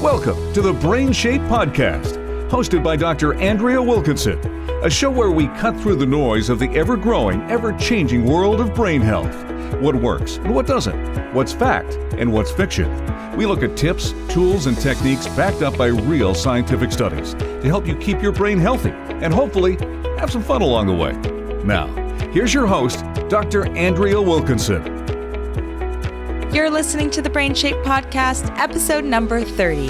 Welcome to the BrainShape podcast, hosted by Dr. Andrea Wilkinson, a show where we cut through the noise of the ever-growing, ever-changing world of brain health. What works and what doesn't, what's fact and what's fiction. We look at tips, tools, and techniques backed up by real scientific studies to help you keep your brain healthy and hopefully have some fun along the way. Now, here's your host, Dr. Andrea Wilkinson. You're listening to the BrainShape podcast, episode number 30.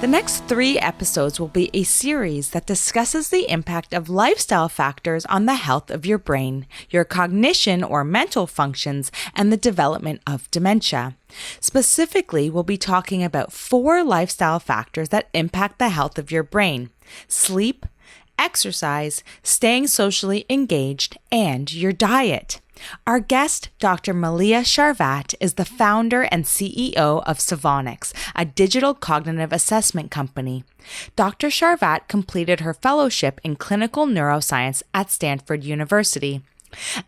The next 3 episodes will be a series that discusses the impact of lifestyle factors on the health of your brain, your cognition or mental functions, and the development of dementia. Specifically, we'll be talking about 4 lifestyle factors that impact the health of your brain: sleep, exercise, staying socially engaged, and your diet. Our guest, Dr. Mylea Charvat, is the founder and CEO of Savonix, a digital cognitive assessment company. Dr. Charvat completed her fellowship in clinical neuroscience at Stanford University.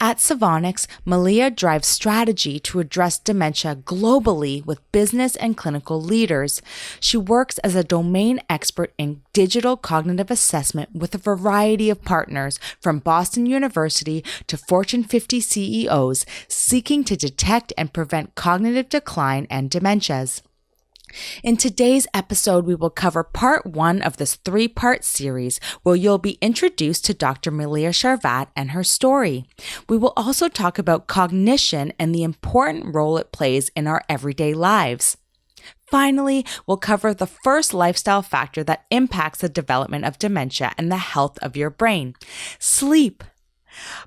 At Savonix, Mylea drives strategy to address dementia globally with business and clinical leaders. She works as a domain expert in digital cognitive assessment with a variety of partners, from Boston University to Fortune 50 CEOs, seeking to detect and prevent cognitive decline and dementias. In today's episode, we will cover part 1 of this 3-part series, where you'll be introduced to Dr. Mylea Charvat and her story. We will also talk about cognition and the important role it plays in our everyday lives. Finally, we'll cover the first lifestyle factor that impacts the development of dementia and the health of your brain: sleep.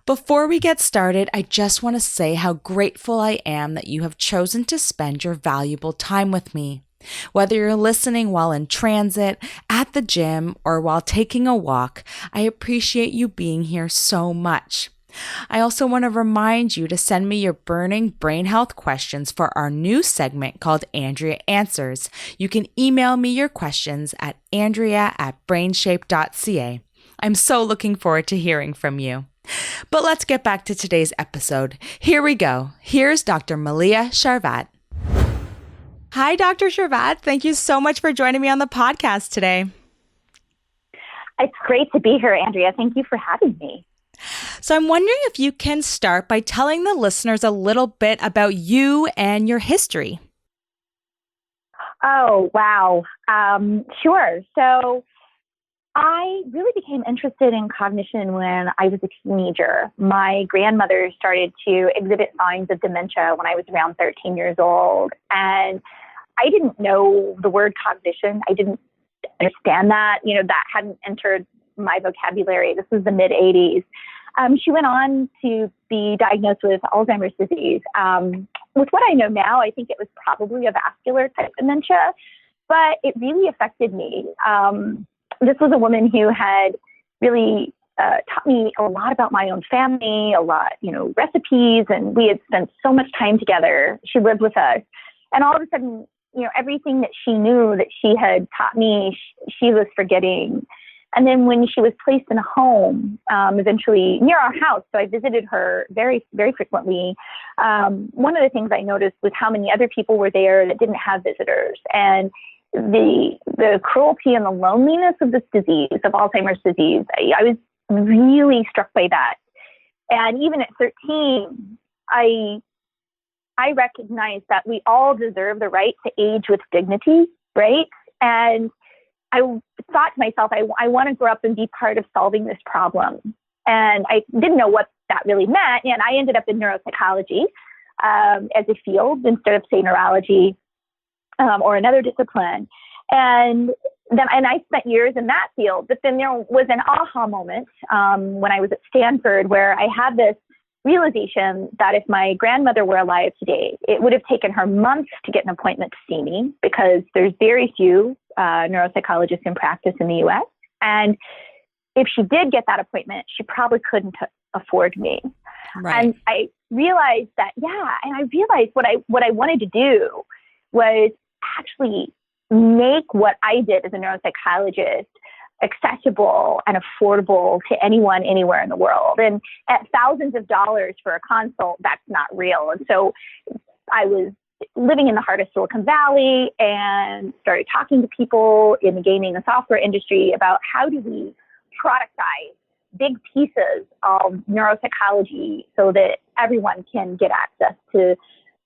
Before we get started, I just want to say how grateful I am that you have chosen to spend your valuable time with me. Whether you're listening while in transit, at the gym, or while taking a walk, I appreciate you being here so much. I also want to remind you to send me your burning brain health questions for our new segment called Andrea Answers. You can email me your questions at andrea@brainshape.ca. I'm so looking forward to hearing from you. But let's get back to today's episode. Here we go. Here's Dr. Mylea Charvat. Hi, Dr. Charvat. Thank you so much for joining me on the podcast today. It's great to be here, Andrea. Thank you for having me. So I'm wondering if you can start by telling the listeners a little bit about you and your history. Oh, wow. Sure. So I really became interested in cognition when I was a teenager. My grandmother started to exhibit signs of dementia when I was around 13 years old. And I didn't know the word cognition. I didn't understand that. That hadn't entered my vocabulary. This was the mid-'80s. She went on to be diagnosed with Alzheimer's disease. With what I know now, I think it was probably a vascular type dementia, but it really affected me. This was a woman who had really taught me a lot about my own family, a lot, recipes, and we had spent so much time together. She lived with us. And all of a sudden, everything that she knew that she had taught me, she was forgetting. And then when she was placed in a home, eventually near our house, so I visited her very, very frequently. One of the things I noticed was how many other people were there that didn't have visitors. And the cruelty and the loneliness of this disease, of Alzheimer's disease, I was really struck by that. And even at 13, I recognized that we all deserve the right to age with dignity, right? And I thought to myself, I want to grow up and be part of solving this problem. And I didn't know what that really meant. And I ended up in neuropsychology as a field instead of, say, neurology. Or another discipline. And I spent years in that field. But then there was an aha moment when I was at Stanford where I had this realization that if my grandmother were alive today, it would have taken her months to get an appointment to see me, because there's very few neuropsychologists in practice in the U.S. And if she did get that appointment, she probably couldn't afford me. Right. And I realized that, and I realized what I wanted to do was actually make what I did as a neuropsychologist accessible and affordable to anyone, anywhere in the world. And at thousands of dollars for a consult, that's not real. And so I was living in the heart of Silicon Valley and started talking to people in the gaming and software industry about how do we productize big pieces of neuropsychology so that everyone can get access to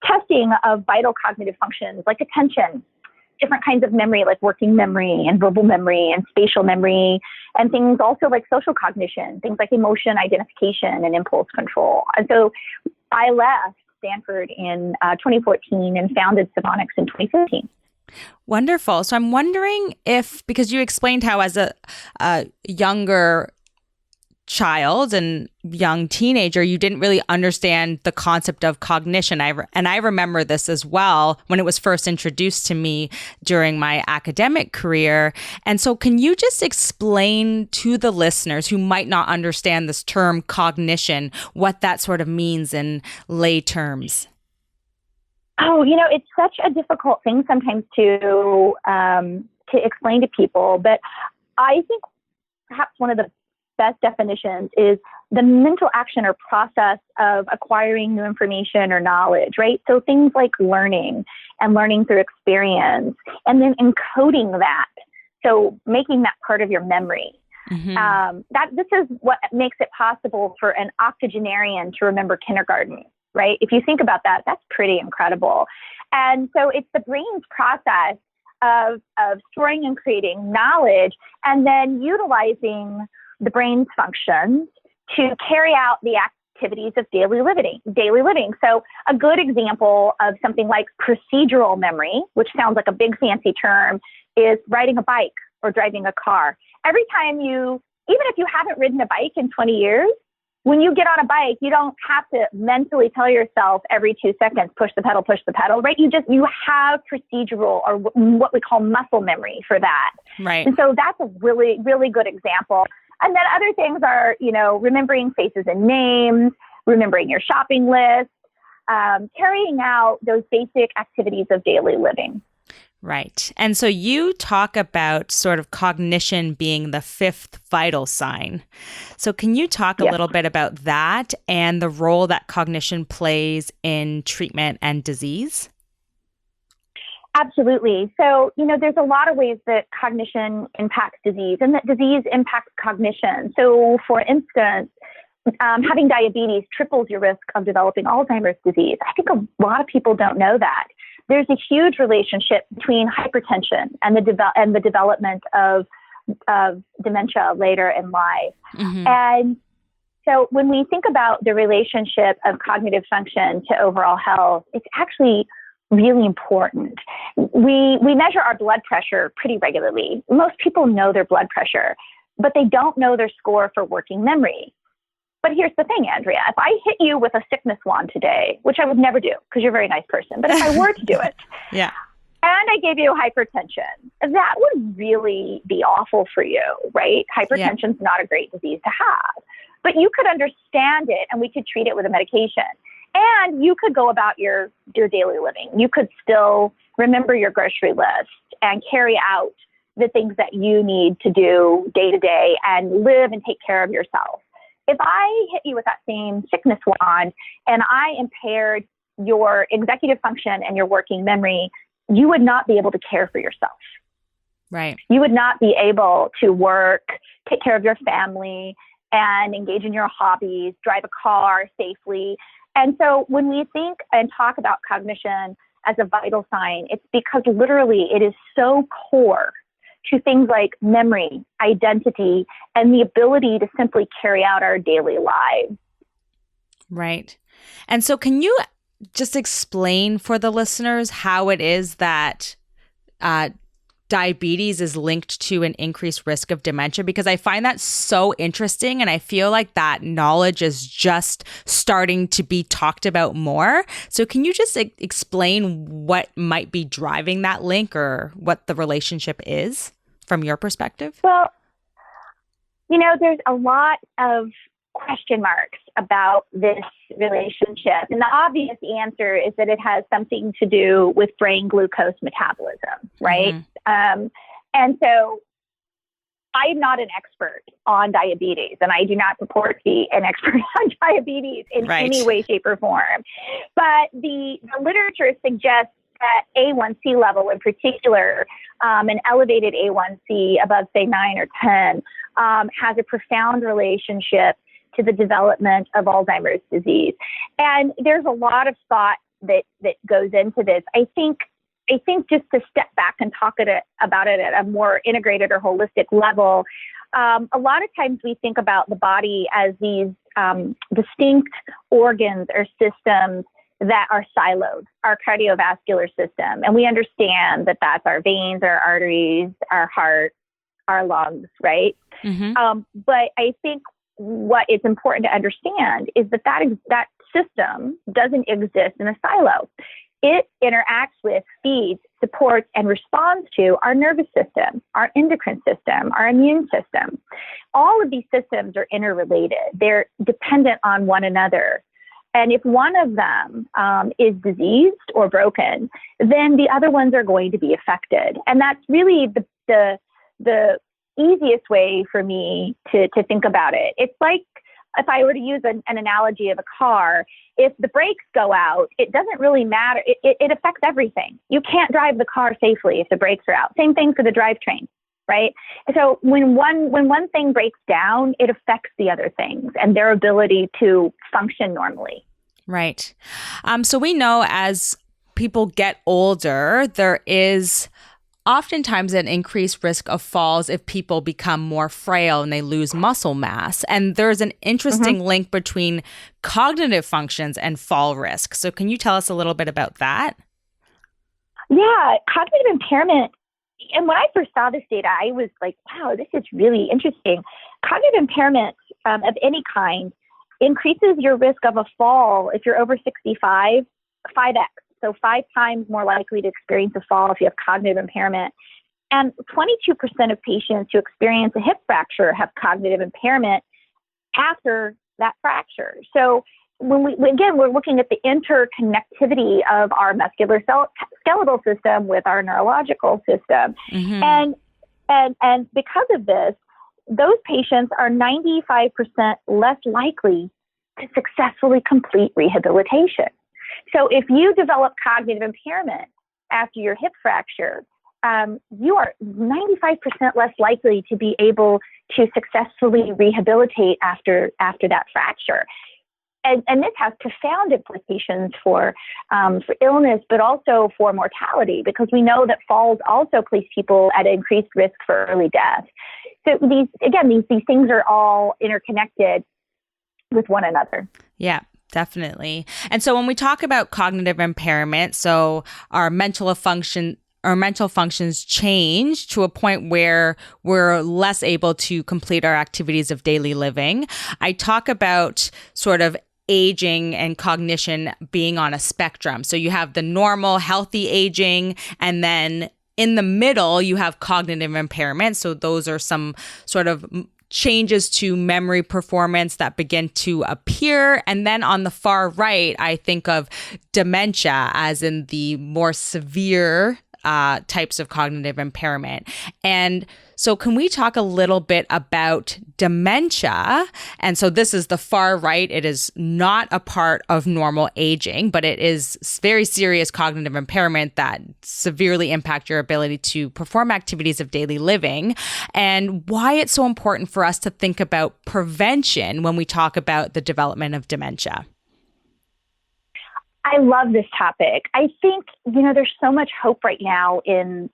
testing of vital cognitive functions like attention, different kinds of memory like working memory and verbal memory and spatial memory, and things also like social cognition, things like emotion identification and impulse control. And so I left Stanford in 2014 and founded Savonix in 2015. Wonderful. So I'm wondering if, because you explained how as a younger child and young teenager, you didn't really understand the concept of cognition. I remember this as well when it was first introduced to me during my academic career. And so can you just explain to the listeners who might not understand this term cognition, what that sort of means in lay terms? Oh, it's such a difficult thing sometimes to explain to people, but I think perhaps one of the best definitions is the mental action or process of acquiring new information or knowledge, right? So things like learning and learning through experience, and then encoding that. So making that part of your memory. Mm-hmm. This is what makes it possible for an octogenarian to remember kindergarten, right? If you think about that, that's pretty incredible. And so it's the brain's process of storing and creating knowledge and then utilizing the brain's functions to carry out the activities of daily living. So a good example of something like procedural memory, which sounds like a big fancy term, is riding a bike or driving a car. Every time even if you haven't ridden a bike in 20 years, when you get on a bike, you don't have to mentally tell yourself every 2 seconds, push the pedal, right? You have procedural or what we call muscle memory for that. Right. And so that's a really, really good example. And then other things are, remembering faces and names, remembering your shopping list, carrying out those basic activities of daily living. Right. And so you talk about sort of cognition being the fifth vital sign. So can you talk a little bit about that and the role that cognition plays in treatment and disease? Absolutely. So, there's a lot of ways that cognition impacts disease and that disease impacts cognition. So, for instance, having diabetes triples your risk of developing Alzheimer's disease. I think a lot of people don't know that. There's a huge relationship between hypertension and the development of dementia later in life. Mm-hmm. And so when we think about the relationship of cognitive function to overall health, it's actually really important. We measure our blood pressure pretty regularly. Most people know their blood pressure, but they don't know their score for working memory. But here's the thing, Andrea, if I hit you with a sickness wand today, which I would never do because you're a very nice person, but if I were to do it, yeah, and I gave you hypertension, that would really be awful for you, right? Hypertension's not a great disease to have, but you could understand it and we could treat it with a medication. And you could go about your daily living. You could still remember your grocery list and carry out the things that you need to do day to day and live and take care of yourself. If I hit you with that same sickness wand and I impaired your executive function and your working memory, you would not be able to care for yourself. Right. You would not be able to work, take care of your family, and engage in your hobbies, drive a car safely. And so when we think and talk about cognition as a vital sign, it's because literally it is so core to things like memory, identity, and the ability to simply carry out our daily lives. Right. And so can you just explain for the listeners how it is that diabetes is linked to an increased risk of dementia? Because I find that so interesting, and I feel like that knowledge is just starting to be talked about more. So can you just explain what might be driving that link or what the relationship is from your perspective? Well, there's a lot of question marks about this relationship. And the obvious answer is that it has something to do with brain glucose metabolism, right? Mm-hmm. And so I'm not an expert on diabetes, and I do not purport to be an expert on diabetes in any way, shape, or form. But the literature suggests that A1C level in particular, an elevated A1C above, say, 9 or 10, has a profound relationship to the development of Alzheimer's disease. And there's a lot of thought that goes into this. I think just to step back and talk about it at a more integrated or holistic level, a lot of times we think about the body as these distinct organs or systems that are siloed, our cardiovascular system. And we understand that that's our veins, our arteries, our heart, our lungs, right? Mm-hmm. But I think what is important to understand is that system doesn't exist in a silo. It interacts with, feeds, supports, and responds to our nervous system, our endocrine system, our immune system. All of these systems are interrelated. They're dependent on one another. And if one of them is diseased or broken, then the other ones are going to be affected. And that's really the easiest way for me to think about it. It's like if I were to use an analogy of a car, if the brakes go out, it doesn't really matter. It affects everything. You can't drive the car safely if the brakes are out. Same thing for the drivetrain, right? So when one thing breaks down, it affects the other things and their ability to function normally. Right. So we know as people get older, there is oftentimes an increased risk of falls if people become more frail and they lose muscle mass. And there's an interesting link between cognitive functions and fall risk. So can you tell us a little bit about that? Yeah, cognitive impairment. And when I first saw this data, I was like, wow, this is really interesting. Cognitive impairment of any kind increases your risk of a fall if you're over 65, 5x. So 5 times more likely to experience a fall if you have cognitive impairment. And 22% of patients who experience a hip fracture have cognitive impairment after that fracture. So we're looking at the interconnectivity of our musculoskeletal system with our neurological system. Mm-hmm. And because of this, those patients are 95% less likely to successfully complete rehabilitation. So if you develop cognitive impairment after your hip fracture, you are 95% less likely to be able to successfully rehabilitate after that fracture. And this has profound implications for illness, but also for mortality, because we know that falls also place people at increased risk for early death. So these things are all interconnected with one another. Yeah. Definitely. And so when we talk about cognitive impairment, so our mental functions change to a point where we're less able to complete our activities of daily living. I talk about sort of aging and cognition being on a spectrum. So you have the normal, healthy aging, and then in the middle, you have cognitive impairment. So those are some sort of changes to memory performance that begin to appear. And then on the far right, I think of dementia as in the more severe types of cognitive impairment. And so can we talk a little bit about dementia? And so this is the far right. It is not a part of normal aging, but it is very serious cognitive impairment that severely impact your ability to perform activities of daily living, and why it's so important for us to think about prevention when we talk about the development of dementia. I love this topic. I think, there's so much hope right now in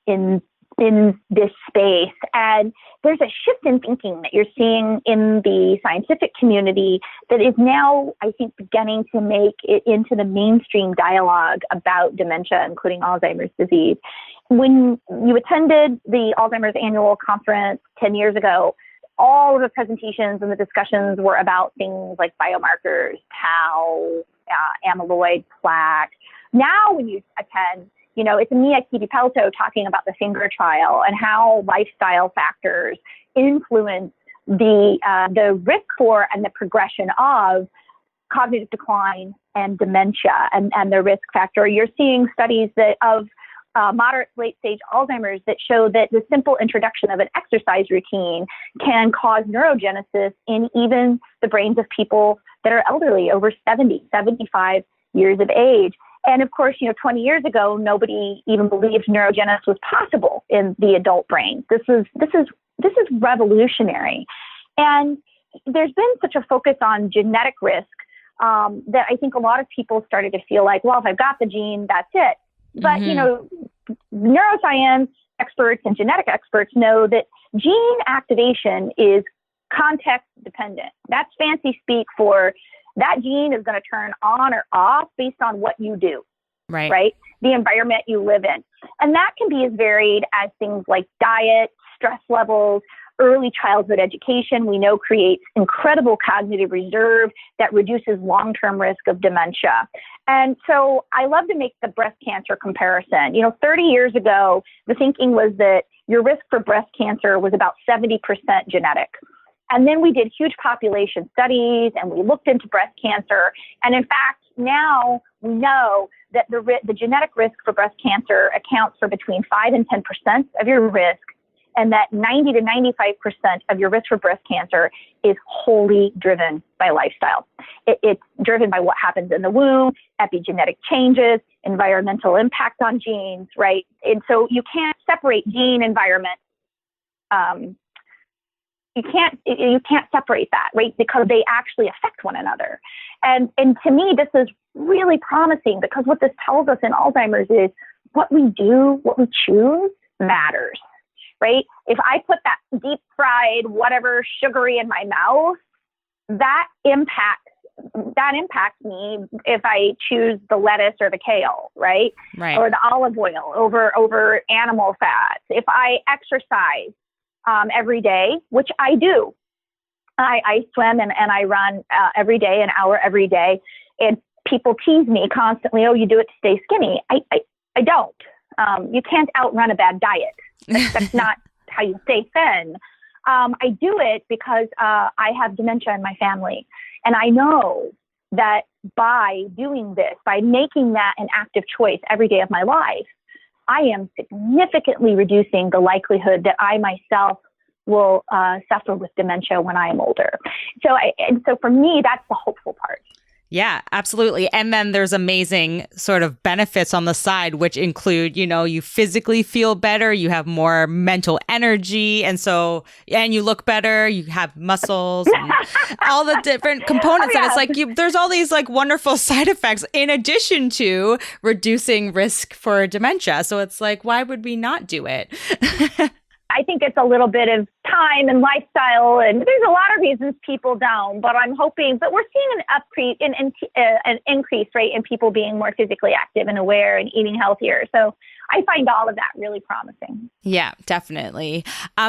this space. And there's a shift in thinking that you're seeing in the scientific community that is now, I think, beginning to make it into the mainstream dialogue about dementia, including Alzheimer's disease. When you attended the Alzheimer's annual conference 10 years ago, all of the presentations and the discussions were about things like biomarkers, tau, amyloid, plaque. Now, when you attend, it's Mia Pelto talking about the finger trial and how lifestyle factors influence the risk for and the progression of cognitive decline and dementia and the risk factor. You're seeing studies of moderate to late stage Alzheimer's that show that the simple introduction of an exercise routine can cause neurogenesis in even the brains of people that are elderly, over 70, 75 years of age. And of course, 20 years ago, nobody even believed neurogenesis was possible in the adult brain. This is revolutionary. And there's been such a focus on genetic risk that I think a lot of people started to feel like, well, if I've got the gene, that's it. But, neuroscience experts and genetic experts know that gene activation is context dependent. That's fancy speak for that gene is going to turn on or off based on what you do, right? The environment you live in. And that can be as varied as things like diet, stress levels, early childhood education, we know creates incredible cognitive reserve that reduces long-term risk of dementia. And so I love to make the breast cancer comparison. 30 years ago, the thinking was that your risk for breast cancer was about 70% genetic. And then we did huge population studies and we looked into breast cancer. And in fact, now we know that the genetic risk for breast cancer accounts for between 5 and 10% of your risk, and that 90 to 95% of your risk for breast cancer is wholly driven by lifestyle. It's driven by what happens in the womb, epigenetic changes, environmental impact on genes, right? And so you can't separate gene environment. You can't separate that, right? Because they actually affect one another. And to me, this is really promising because what this tells us in Alzheimer's is what we do, what we choose matters, right? If I put that deep fried, whatever sugary in my mouth, that impacts me if I choose the lettuce or the kale, right? Or the olive oil over animal fats. If I exercise every day, which I do. I swim and I run every day, an hour every day. And people tease me constantly, oh, you do it to stay skinny. I don't. You can't outrun a bad diet. That's not how you stay thin. I do it because I have dementia in my family. And I know that by doing this, by making that an active choice every day of my life, I am significantly reducing the likelihood that I myself will suffer with dementia when I am older. So for me, that's the hopeful part. Yeah, absolutely. And then there's amazing sort of benefits on the side, which include, you physically feel better, you have more mental energy, and you look better, you have muscles, and all the different components. And it's like, there's all these like wonderful side effects in addition to reducing risk for dementia. So it's like, why would we not do it? I think it's a little bit of time and lifestyle, and there's a lot of reasons people don't, but I'm hoping, but we're seeing an increase rate in people being more physically active and aware and eating healthier. So I find all of that really promising. Yeah, definitely.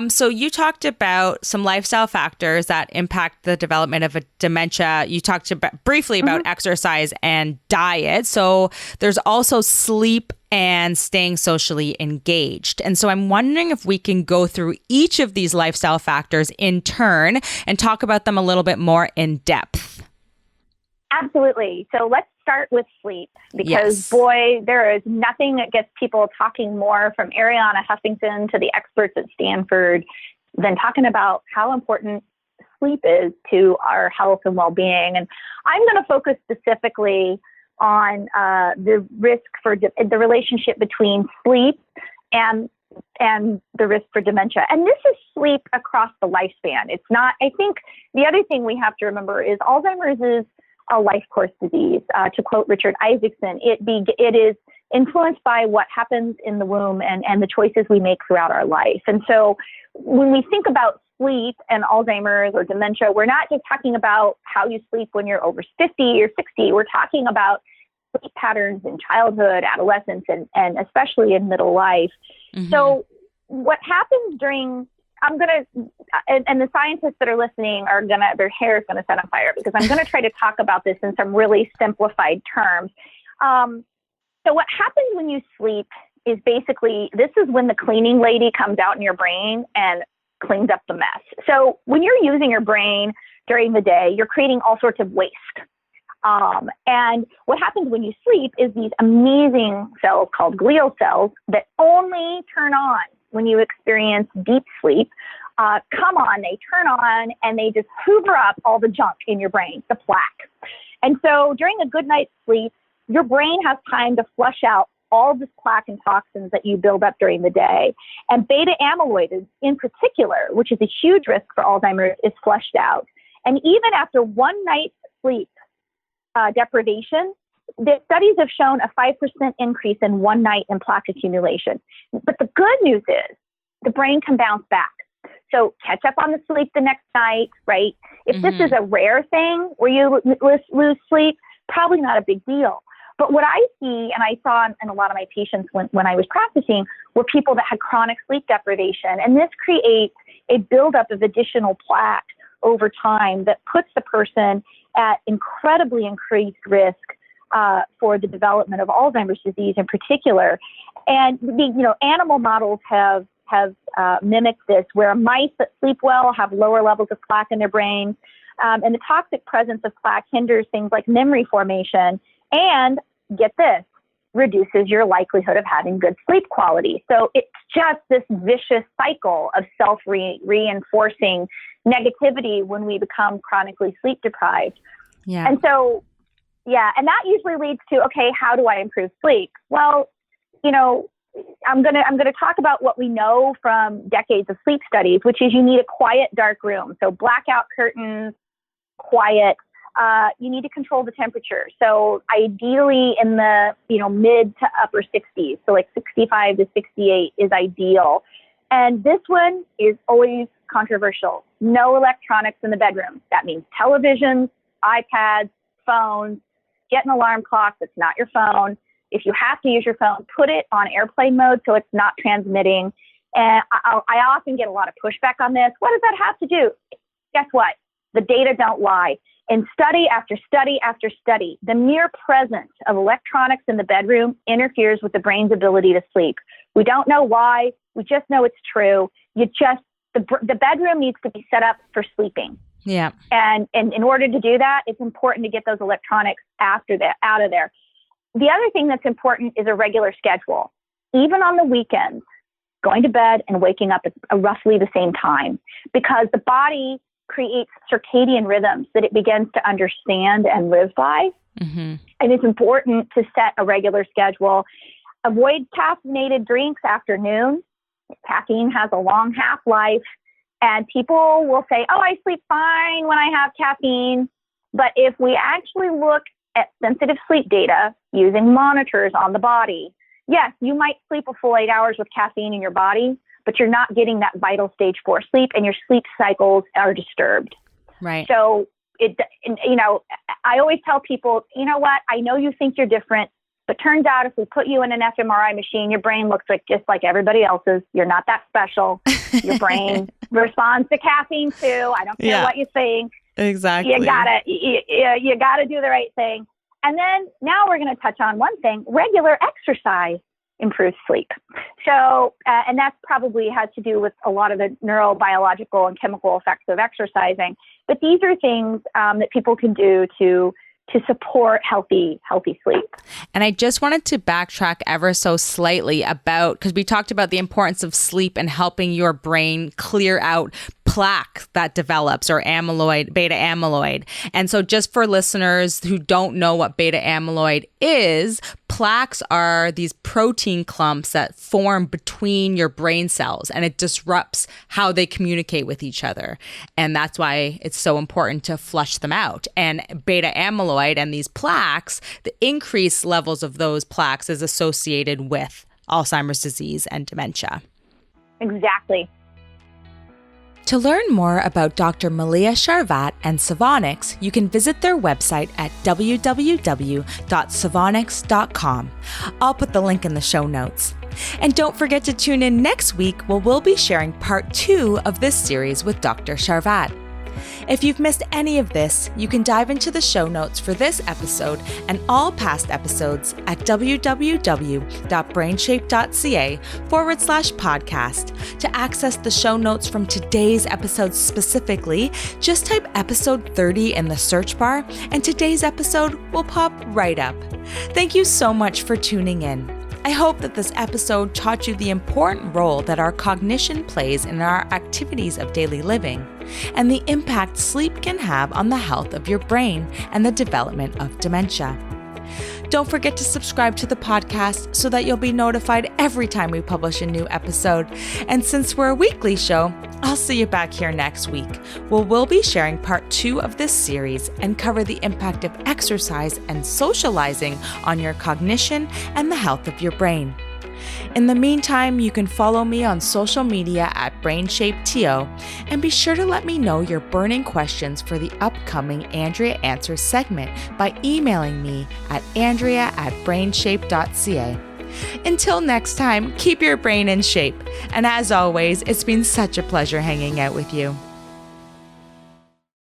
So you talked about some lifestyle factors that impact the development of a dementia. You talked briefly about exercise and diet. So there's also sleep and staying socially engaged. And so I'm wondering if we can go through each of these lifestyle factors in turn and talk about them a little bit more in depth. Absolutely. So let's start with sleep because, boy, there is nothing that gets people talking more, from Arianna Huffington to the experts at Stanford, than talking about how important sleep is to our health and well-being. And I'm going to focus specifically on the risk for the relationship between sleep and the risk for dementia. And this is sleep across the lifespan. It's not, I think the other thing we have to remember is Alzheimer's is a life course disease. To quote Richard Isaacson, it is influenced by what happens in the womb and the choices we make throughout our life. And so when we think about sleep and Alzheimer's or dementia, we're not just talking about how you sleep when you're over 50 or 60. We're talking about sleep patterns in childhood, adolescence, and especially in middle life. Mm-hmm. So what happens during, and the scientists that are listening their hair is going to set on fire because I'm going to try to talk about this in some really simplified terms. So what happens when you sleep is basically, this is when the cleaning lady comes out in your brain and cleans up the mess. So when you're using your brain during the day, you're creating all sorts of waste. And what happens when you sleep is these amazing cells called glial cells that only turn on when you experience deep sleep. Come on, they turn on and they just hoover up all the junk in your brain, the plaque. And so during a good night's sleep, your brain has time to flush out all this plaque and toxins that you build up during the day. And beta amyloid in particular, which is a huge risk for Alzheimer's, is flushed out. And even after one night's sleep deprivation, the studies have shown a 5% increase in one night in plaque accumulation. But the good news is the brain can bounce back. So catch up on the sleep the next night, right? If this is a rare thing where you lose sleep, probably not a big deal. But what I see, and I saw in a lot of my patients when I was practicing, were people that had chronic sleep deprivation. And this creates a buildup of additional plaque over time that puts the person at incredibly increased risk for the development of Alzheimer's disease in particular. And animal models have mimicked this, where mice that sleep well have lower levels of plaque in their brains. And the toxic presence of plaque hinders things like memory formation and, get this, reduces your likelihood of having good sleep quality. So it's just this vicious cycle of self-reinforcing negativity when we become chronically sleep deprived. Yeah. And so, and that usually leads to, okay, how do I improve sleep? Well, I'm going to talk about what we know from decades of sleep studies, which is you need a quiet, dark room. So blackout curtains, quiet. You need to control the temperature. So ideally in the, mid to upper 60s. So like 65 to 68 is ideal. And this one is always controversial. No electronics in the bedroom. That means televisions, iPads, phones. Get an alarm clock that's not your phone. If you have to use your phone, put it on airplane mode so it's not transmitting. And I often get a lot of pushback on this. What does that have to do? Guess what? The data don't lie. In study after study after study, the mere presence of electronics in the bedroom interferes with the brain's ability to sleep. We don't know why. We just know it's true. The bedroom needs to be set up for sleeping. Yeah. And in order to do that, it's important to get those electronics out of there. The other thing that's important is a regular schedule. Even on the weekends, going to bed and waking up at roughly the same time, because the body creates circadian rhythms that it begins to understand and live by. Mm-hmm. And it's important to set a regular schedule. Avoid caffeinated drinks after noon. Caffeine has a long half-life, and people will say, oh, I sleep fine when I have caffeine. But if we actually look at sensitive sleep data using monitors on the body, yes, you might sleep a full 8 hours with caffeine in your body, but you're not getting that vital stage 4 sleep, and your sleep cycles are disturbed. Right. So, I always tell people, you know what? I know you think you're different, but turns out if we put you in an fMRI machine, your brain looks just like everybody else's. You're not that special. Your brain responds to caffeine too. I don't care what you think. Exactly. You gotta do the right thing. And then now we're going to touch on one thing: regular exercise improves sleep. So, and that probably has to do with a lot of the neurobiological and chemical effects of exercising. But these are things that people can do to support healthy sleep. And I just wanted to backtrack ever so slightly because we talked about the importance of sleep and helping your brain clear out plaque that develops, or beta amyloid. And so just for listeners who don't know what beta amyloid is, plaques are these protein clumps that form between your brain cells, and it disrupts how they communicate with each other. And that's why it's so important to flush them out. And beta amyloid and these plaques, the increased levels of those plaques is associated with Alzheimer's disease and dementia. Exactly. To learn more about Dr. Mylea Charvat and Savonix, you can visit their website at www.savonix.com. I'll put the link in the show notes. And don't forget to tune in next week where we'll be sharing part 2 of this series with Dr. Charvat. If you've missed any of this, you can dive into the show notes for this episode and all past episodes at www.brainshape.ca/podcast. To access the show notes from today's episode specifically, just type episode 30 in the search bar and today's episode will pop right up. Thank you so much for tuning in. I hope that this episode taught you the important role that our cognition plays in our activities of daily living and the impact sleep can have on the health of your brain and the development of dementia. Don't forget to subscribe to the podcast so that you'll be notified every time we publish a new episode. And since we're a weekly show, I'll see you back here next week, where we'll be sharing part 2 of this series and cover the impact of exercise and socializing on your cognition and the health of your brain. In the meantime, you can follow me on social media at BrainShapeTO, and be sure to let me know your burning questions for the upcoming Andrea Answers segment by emailing me at andrea@brainshape.ca. Until next time, keep your brain in shape. And as always, it's been such a pleasure hanging out with you.